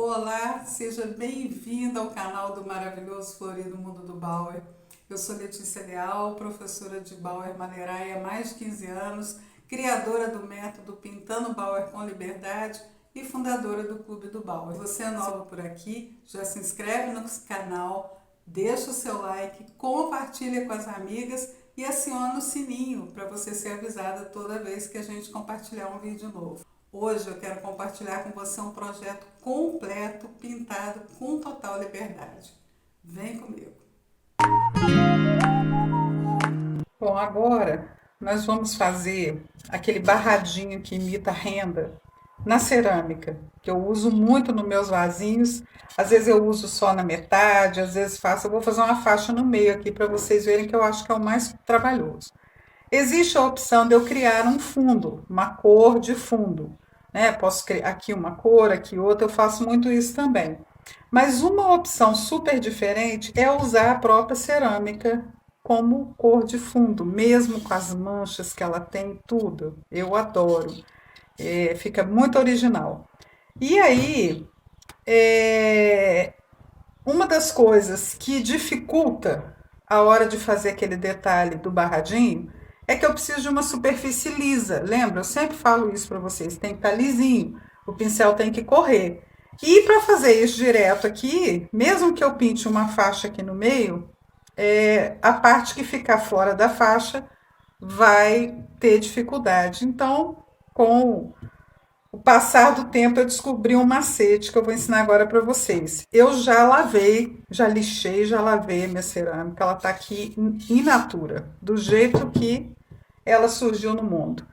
Olá, seja bem-vinda ao canal do Maravilhoso Florido Mundo do Bauer. Eu sou Letícia Leal, professora de Bauer Maneirai há mais de 15 anos, criadora do método Pintando Bauer com Liberdade e fundadora do Clube do Bauer. Você é nova por aqui, já se inscreve no canal, deixa o seu like, compartilha com as amigas e aciona o sininho para você ser avisada toda vez que a gente compartilhar um vídeo novo. Hoje eu quero compartilhar com você um projeto completo, pintado com total liberdade. Vem comigo! Bom, agora nós vamos fazer aquele barradinho que imita renda na cerâmica, que eu uso muito nos meus vasinhos. Às vezes eu uso só na metade, às vezes faço. Eu vou fazer uma faixa no meio aqui para vocês verem que eu acho que é o mais trabalhoso. Existe a opção de eu criar um fundo, uma cor de fundo, né? Posso criar aqui uma cor, aqui outra, eu faço muito isso também. Mas uma opção super diferente é usar a própria cerâmica como cor de fundo, mesmo com as manchas que ela tem, tudo. Eu adoro. Fica muito original. E aí, uma das coisas que dificulta a hora de fazer aquele detalhe do barradinho é que eu preciso de uma superfície lisa. Lembra? Eu sempre falo isso para vocês. Tem que estar lisinho. O pincel tem que correr. E para fazer isso direto aqui, mesmo que eu pinte uma faixa aqui no meio, a parte que ficar fora da faixa vai ter dificuldade. Então, com o passar do tempo, eu descobri um macete que eu vou ensinar agora para vocês. Eu já lavei, já lixei, já lavei a minha cerâmica. Ela está aqui in natura, do jeito que ela surgiu no mundo.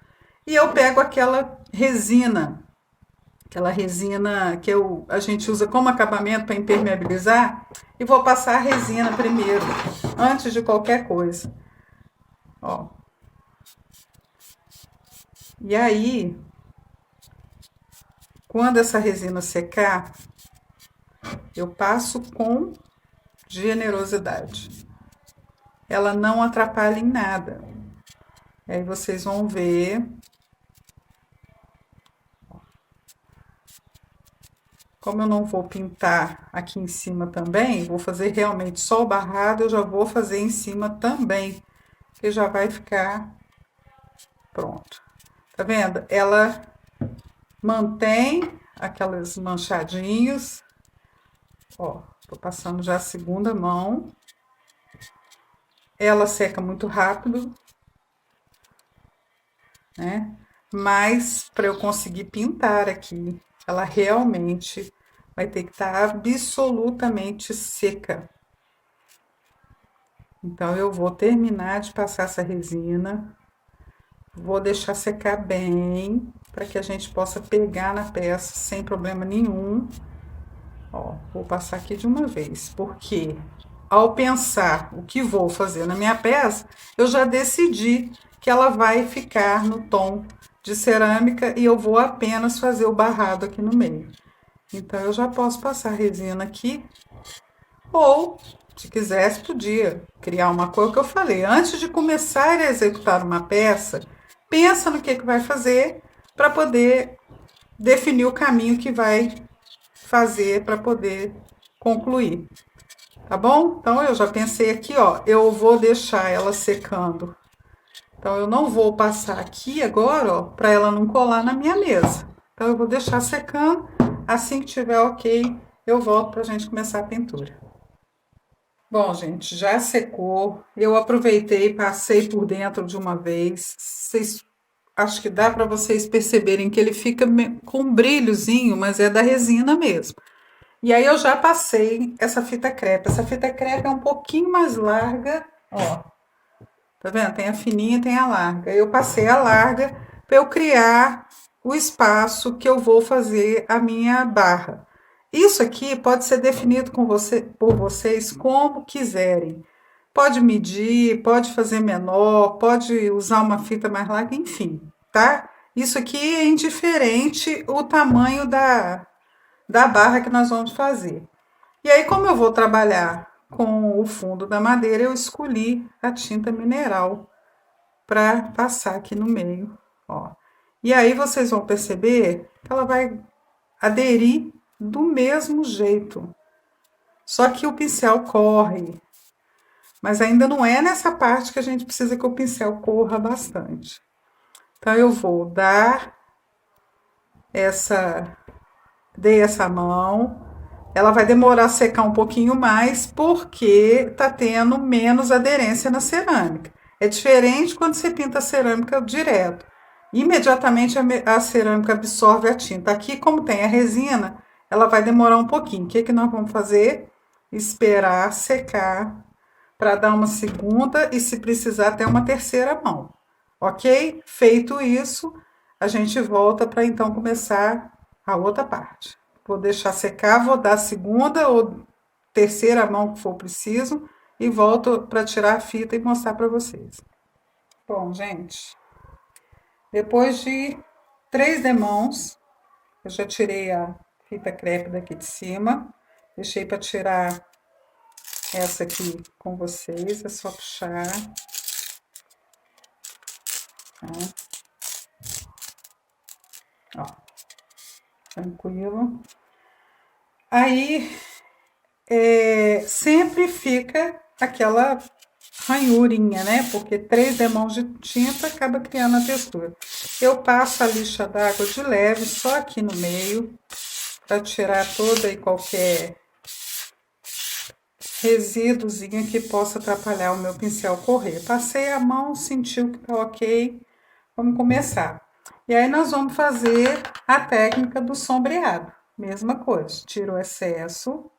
E eu pego aquela resina que a gente usa como acabamento para impermeabilizar, e vou passar a resina primeiro, antes de qualquer coisa. Ó. E aí, quando essa resina secar, eu passo com generosidade. Ela não atrapalha em nada. E aí vocês vão ver. Como eu não vou pintar aqui em cima também, vou fazer realmente só o barrado, eu já vou fazer em cima também, que já vai ficar pronto. Tá vendo? Ela mantém aquelas manchadinhos. Ó, tô passando já a segunda mão. Ela seca muito rápido, né? Mas para eu conseguir pintar aqui, ela realmente vai ter que estar absolutamente seca. Então, eu vou terminar de passar essa resina, vou deixar secar bem, para que a gente possa pegar na peça sem problema nenhum. Ó, vou passar aqui de uma vez, porque ao pensar o que vou fazer na minha peça, eu já decidi que ela vai ficar no tom de cerâmica e eu vou apenas fazer o barrado aqui no meio. Então, eu já posso passar a resina aqui, ou, se quisesse, podia criar uma cor que eu falei. Antes de começar a executar uma peça, pensa no que vai fazer para poder definir o caminho que vai fazer para poder concluir. Tá bom? Então, eu já pensei aqui, ó, eu vou deixar ela secando. Então, eu não vou passar aqui agora, ó, para ela não colar na minha mesa. Então, eu vou deixar secando. Assim que tiver ok, eu volto para a gente começar a pintura. Bom, gente, já secou. Eu aproveitei e passei por dentro de uma vez. Acho que dá para vocês perceberem que ele fica com um brilhozinho, mas é da resina mesmo. E aí eu já passei essa fita crepe. Essa fita crepe é um pouquinho mais larga, ó. Tá vendo? Tem a fininha e tem a larga. Eu passei a larga para eu criar o espaço que eu vou fazer a minha barra. Isso aqui pode ser definido por vocês como quiserem. Pode medir, pode fazer menor, pode usar uma fita mais larga, enfim, tá? Isso aqui é indiferente o tamanho da barra que nós vamos fazer. E aí, como eu vou trabalhar com o fundo da madeira, eu escolhi a tinta mineral para passar aqui no meio, ó. E aí vocês vão perceber que ela vai aderir do mesmo jeito. Só que o pincel corre, mas ainda não é nessa parte que a gente precisa que o pincel corra bastante. Então, eu vou dar dei essa mão. Ela vai demorar a secar um pouquinho mais porque tá tendo menos aderência na cerâmica. É diferente quando você pinta a cerâmica direto. Imediatamente a cerâmica absorve a tinta. Aqui, como tem a resina, ela vai demorar um pouquinho. O que que nós vamos fazer? Esperar secar para dar uma segunda e, se precisar, até uma terceira mão. Ok? Feito isso, a gente volta para então começar a outra parte. Vou deixar secar, vou dar a segunda ou terceira mão que for preciso e volto para tirar a fita e mostrar para vocês. Bom, gente, depois de 3 demãos, eu já tirei a fita crepe daqui de cima, deixei para tirar essa aqui com vocês, é só puxar. Tá? Ó, tranquilo. Aí, sempre fica aquela ranhurinha, né? Porque 3 demãos de tinta acaba criando a textura. Eu passo a lixa d'água de leve, só aqui no meio, para tirar toda e qualquer resíduozinho que possa atrapalhar o meu pincel correr. Passei a mão, sentiu que tá ok, vamos começar. E aí, nós vamos fazer a técnica do sombreado. Mesma coisa, tiro o excesso,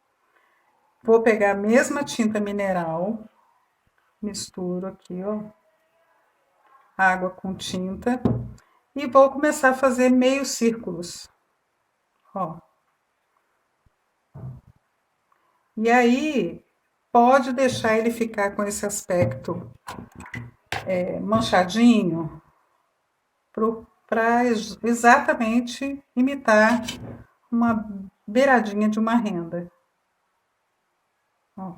vou pegar a mesma tinta mineral, misturo aqui, ó, água com tinta, e vou começar a fazer meio círculos, ó. E aí, pode deixar ele ficar com esse aspecto manchadinho, para exatamente imitar uma beiradinha de uma renda. Ó.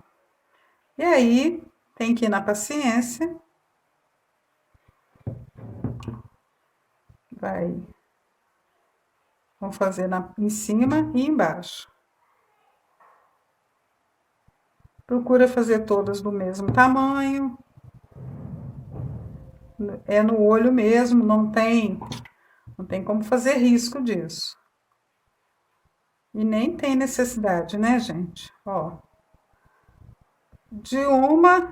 E aí, tem que ir na paciência. Vamos fazer em cima e embaixo. Procura fazer todas do mesmo tamanho. É no olho mesmo, não tem como fazer risco disso. E nem tem necessidade, né, gente? Ó. De uma,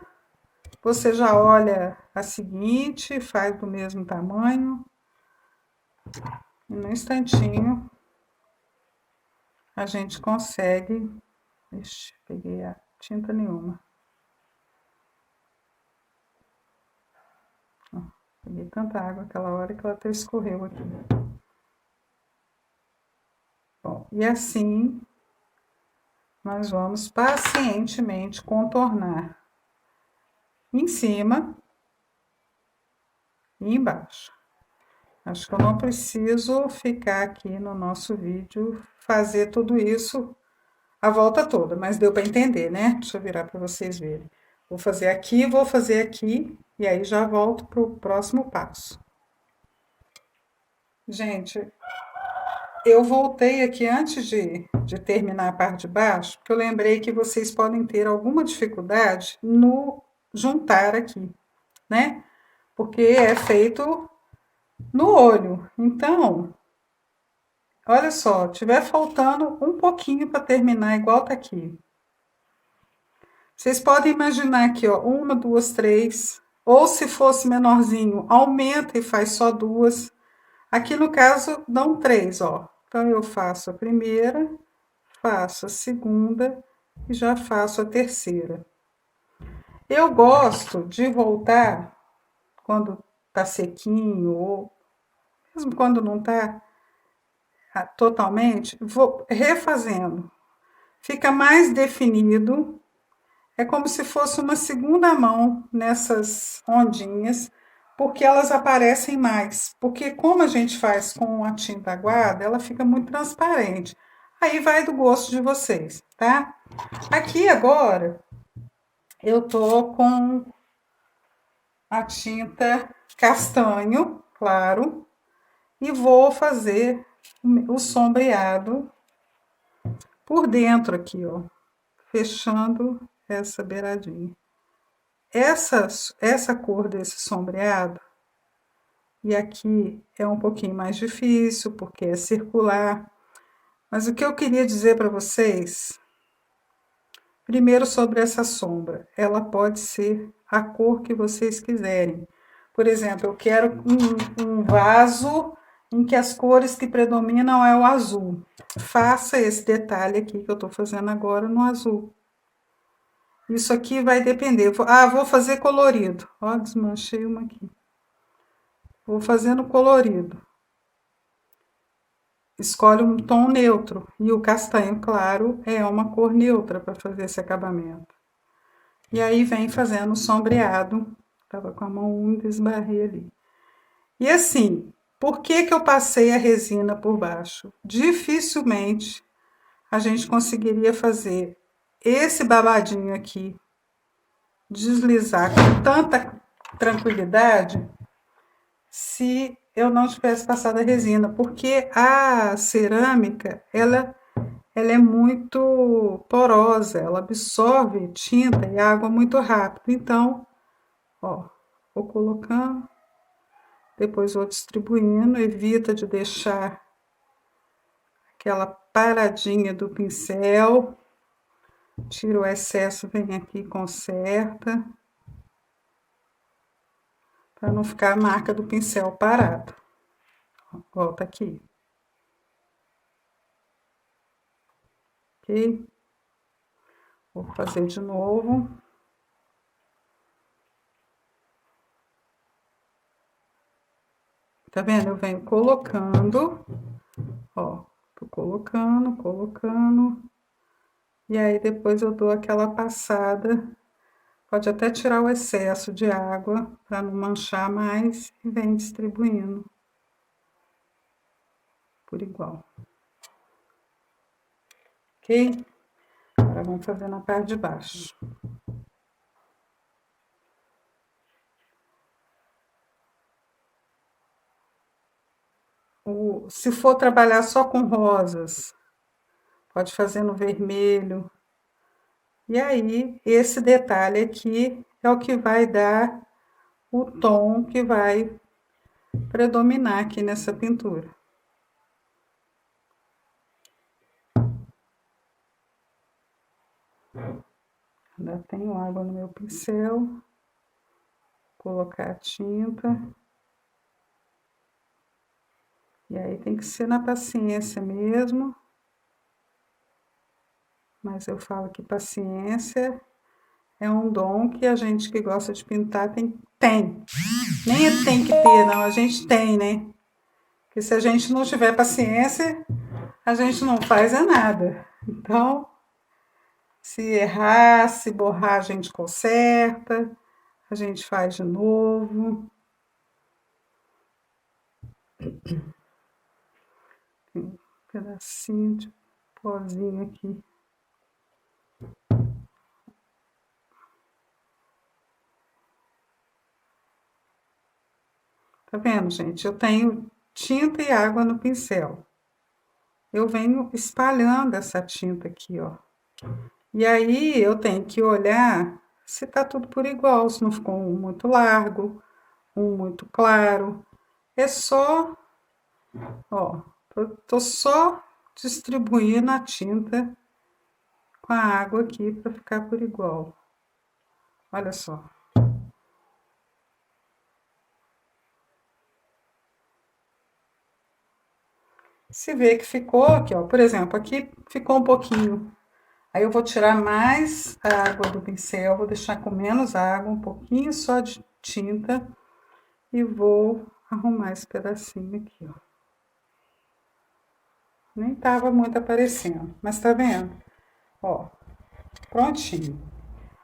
você já olha a seguinte, faz do mesmo tamanho. E no instantinho, a gente consegue... Ixi, peguei a tinta nenhuma. Ó, peguei tanta água aquela hora que ela até escorreu aqui. Bom, e assim, nós vamos pacientemente contornar em cima e embaixo. Acho que eu não preciso ficar aqui no nosso vídeo fazer tudo isso a volta toda, mas deu para entender, né? Deixa eu virar para vocês verem. Vou fazer aqui, e aí já volto para o próximo passo. Gente, eu voltei aqui antes de terminar a parte de baixo, porque eu lembrei que vocês podem ter alguma dificuldade no juntar aqui, né? Porque é feito no olho. Então, olha só, tiver faltando um pouquinho para terminar, igual tá aqui. Vocês podem imaginar aqui, ó, 1, 2, 3. Ou se fosse menorzinho, aumenta e faz só 2. Aqui no caso, dão 3, ó. Então, eu faço a primeira, faço a segunda e já faço a terceira. Eu gosto de voltar quando tá sequinho, ou mesmo quando não tá totalmente, vou refazendo. Fica mais definido. É como se fosse uma segunda mão nessas ondinhas, porque elas aparecem mais. Porque como a gente faz com a tinta aguada, ela fica muito transparente. Aí vai do gosto de vocês, tá? Aqui agora, eu tô com a tinta castanho, claro, e vou fazer o sombreado por dentro aqui, ó, fechando essa beiradinha. Essa cor desse sombreado, e aqui é um pouquinho mais difícil, porque é circular. Mas o que eu queria dizer para vocês, primeiro sobre essa sombra, ela pode ser a cor que vocês quiserem. Por exemplo, eu quero um vaso em que as cores que predominam é o azul. Faça esse detalhe aqui que eu tô fazendo agora no azul. Isso aqui vai depender. Vou fazer colorido. Ó, desmanchei uma aqui. Vou fazendo colorido. Escolhe um tom neutro. E o castanho claro é uma cor neutra para fazer esse acabamento. E aí vem fazendo sombreado. Tava com a mão úmida, esbarrei ali. E assim, por que que eu passei a resina por baixo? Dificilmente a gente conseguiria fazer esse babadinho aqui deslizar com tanta tranquilidade se eu não tivesse passado a resina, porque a cerâmica, ela é muito porosa, ela absorve tinta e água muito rápido. Então, ó, vou colocando, depois vou distribuindo, evita de deixar aquela paradinha do pincel, tira o excesso, vem aqui e conserta, para não ficar a marca do pincel parado. Volta aqui. Ok? Vou fazer de novo. Tá vendo? Eu venho colocando, ó, tô colocando. E aí depois eu dou aquela passada. Pode até tirar o excesso de água para não manchar mais e vem distribuindo por igual. Ok? Agora vamos fazer na parte de baixo. Se for trabalhar só com rosas, pode fazer no vermelho. E aí, esse detalhe aqui é o que vai dar o tom que vai predominar aqui nessa pintura. Ainda tenho água no meu pincel. Vou colocar a tinta. E aí tem que ser na paciência mesmo. Mas eu falo que paciência é um dom que a gente que gosta de pintar tem. Nem tem que ter, não, a gente tem, né? Porque se a gente não tiver paciência, a gente não faz é nada. Então, se errar, se borrar, a gente conserta, a gente faz de novo. Tem um pedacinho de pozinho aqui. Tá vendo, gente? Eu tenho tinta e água no pincel. Eu venho espalhando essa tinta aqui, ó. E aí eu tenho que olhar se tá tudo por igual, se não ficou um muito largo, um muito claro. É só, ó, tô só distribuindo a tinta com a água aqui para ficar por igual. Olha só. Se vê que ficou aqui, ó, por exemplo, aqui ficou um pouquinho. Aí eu vou tirar mais a água do pincel, vou deixar com menos água, um pouquinho só de tinta e vou arrumar esse pedacinho aqui, ó. Nem tava muito aparecendo, mas tá vendo? Ó, prontinho.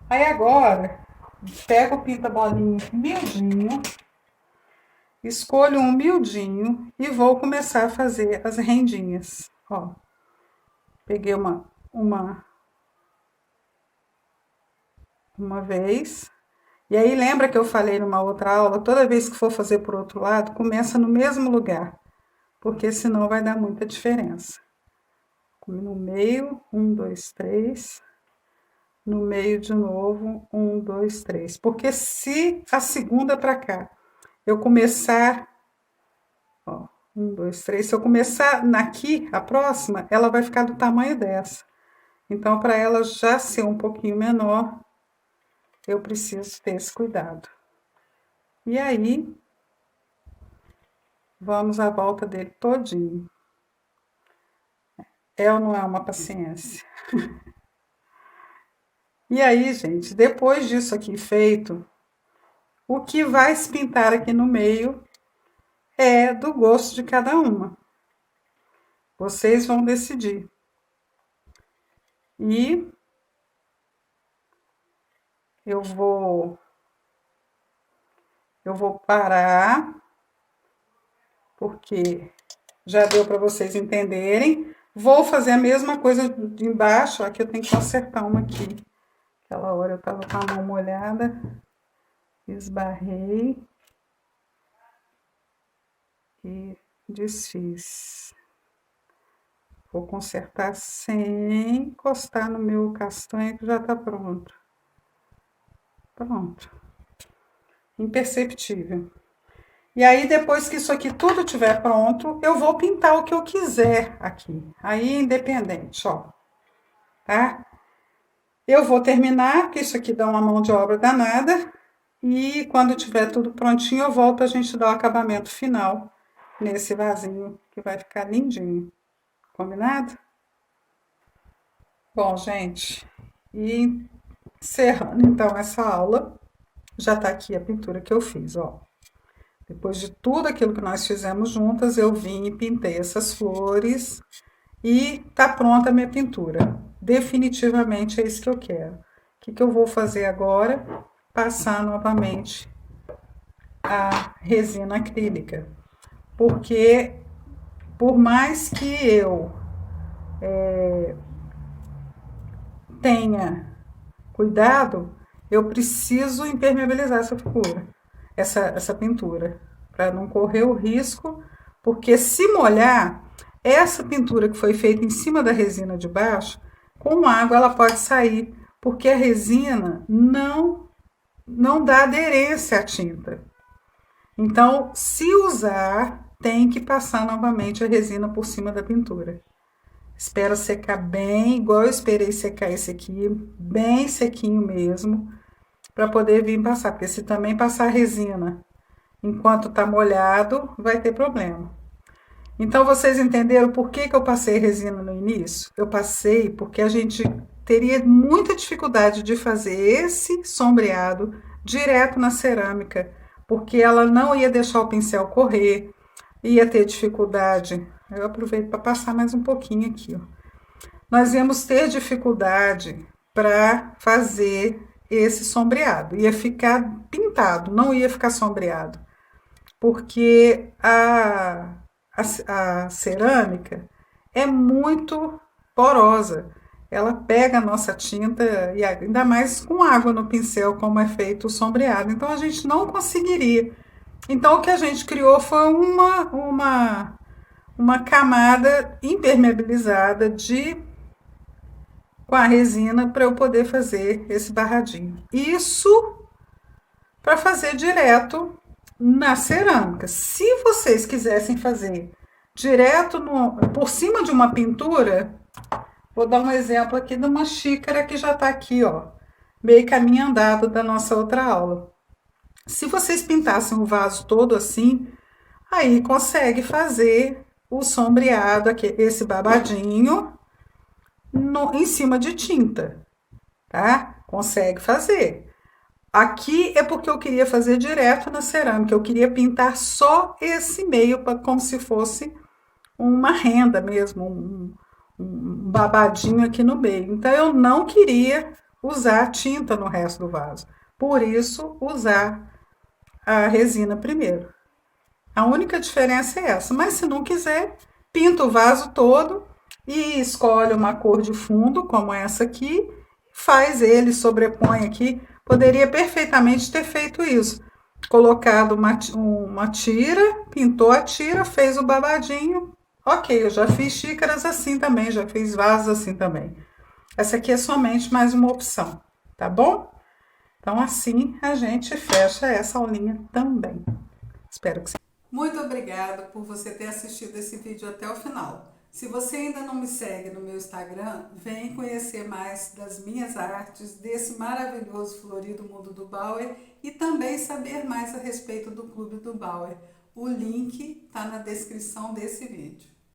Aí agora, pego o pinta-bolinho miudinho, escolho um miudinho e vou começar a fazer as rendinhas, ó. Peguei uma vez. E aí, lembra que eu falei numa outra aula, toda vez que for fazer por outro lado, começa no mesmo lugar, porque senão vai dar muita diferença. no meio, 1, 2, 3, no meio de novo, 1, 2, 3. Porque se a segunda para cá, eu começar, ó, 1, 2, 3, se eu começar aqui, a próxima, ela vai ficar do tamanho dessa. Então, para ela já ser um pouquinho menor, eu preciso ter esse cuidado. E aí, vamos à volta dele todinho. É ou não é uma paciência? E aí, gente, depois disso aqui feito, o que vai se pintar aqui no meio é do gosto de cada uma. Vocês vão decidir. E eu vou parar, porque já deu para vocês entenderem. Vou fazer a mesma coisa de embaixo, aqui eu tenho que consertar uma aqui. Aquela hora eu tava com a mão molhada, esbarrei e desfiz. Vou consertar sem encostar no meu castanho que já tá pronto. Pronto. Imperceptível. E aí, depois que isso aqui tudo estiver pronto, eu vou pintar o que eu quiser aqui. Aí, independente, ó. Tá? Eu vou terminar, porque isso aqui dá uma mão de obra danada. E quando tiver tudo prontinho, eu volto, a gente dá o acabamento final nesse vasinho, que vai ficar lindinho. Combinado? Bom, gente, e encerrando então essa aula, já tá aqui a pintura que eu fiz, ó. Depois de tudo aquilo que nós fizemos juntas, eu vim e pintei essas flores e tá pronta a minha pintura. Definitivamente é isso que eu quero. O que que eu vou fazer agora? Passar novamente a resina acrílica. Porque, por mais que eu tenha cuidado, eu preciso impermeabilizar essa figura, essa pintura, para não correr o risco, porque se molhar, essa pintura que foi feita em cima da resina de baixo, com água ela pode sair, porque a resina não dá aderência à tinta. Então, se usar, tem que passar novamente a resina por cima da pintura. Espera secar bem, igual eu esperei secar esse aqui, bem sequinho mesmo, para poder vir passar, porque se também passar a resina enquanto tá molhado, vai ter problema. Então, vocês entenderam por que que eu passei resina no início? Eu passei porque a gente teria muita dificuldade de fazer esse sombreado direto na cerâmica, porque ela não ia deixar o pincel correr, ia ter dificuldade. Eu aproveito para passar mais um pouquinho aqui, ó. Nós íamos ter dificuldade para fazer esse sombreado. Ia ficar pintado, não ia ficar sombreado. Porque a cerâmica é muito porosa. Ela pega a nossa tinta, e ainda mais com água no pincel, como é feito o sombreado. Então, a gente não conseguiria. Então, o que a gente criou foi uma camada impermeabilizada com a resina para eu poder fazer esse barradinho. Isso para fazer direto na cerâmica. Se vocês quisessem fazer direto por cima de uma pintura, vou dar um exemplo aqui de uma xícara que já está aqui, ó, meio caminho andado da nossa outra aula. Se vocês pintassem o vaso todo assim, aí consegue fazer o sombreado, aqui, esse babadinho, em cima de tinta, tá? Consegue fazer. Aqui é porque eu queria fazer direto na cerâmica, eu queria pintar só esse meio, como se fosse uma renda mesmo, um babadinho aqui no meio. Então, eu não queria usar tinta no resto do vaso, por isso, usar a resina primeiro. A única diferença é essa, mas se não quiser, pinta o vaso todo e escolhe uma cor de fundo, como essa aqui, faz ele, sobrepõe aqui. Poderia perfeitamente ter feito isso, colocado uma tira, pintou a tira, fez o babadinho, Ok, eu já fiz xícaras assim também, já fiz vasos assim também. Essa aqui é somente mais uma opção, tá bom? Então, assim a gente fecha essa aulinha também. Espero que você... Muito obrigada por você ter assistido esse vídeo até o final. Se você ainda não me segue no meu Instagram, vem conhecer mais das minhas artes, desse maravilhoso florido mundo do Bauer e também saber mais a respeito do Clube do Bauer. O link está na descrição desse vídeo.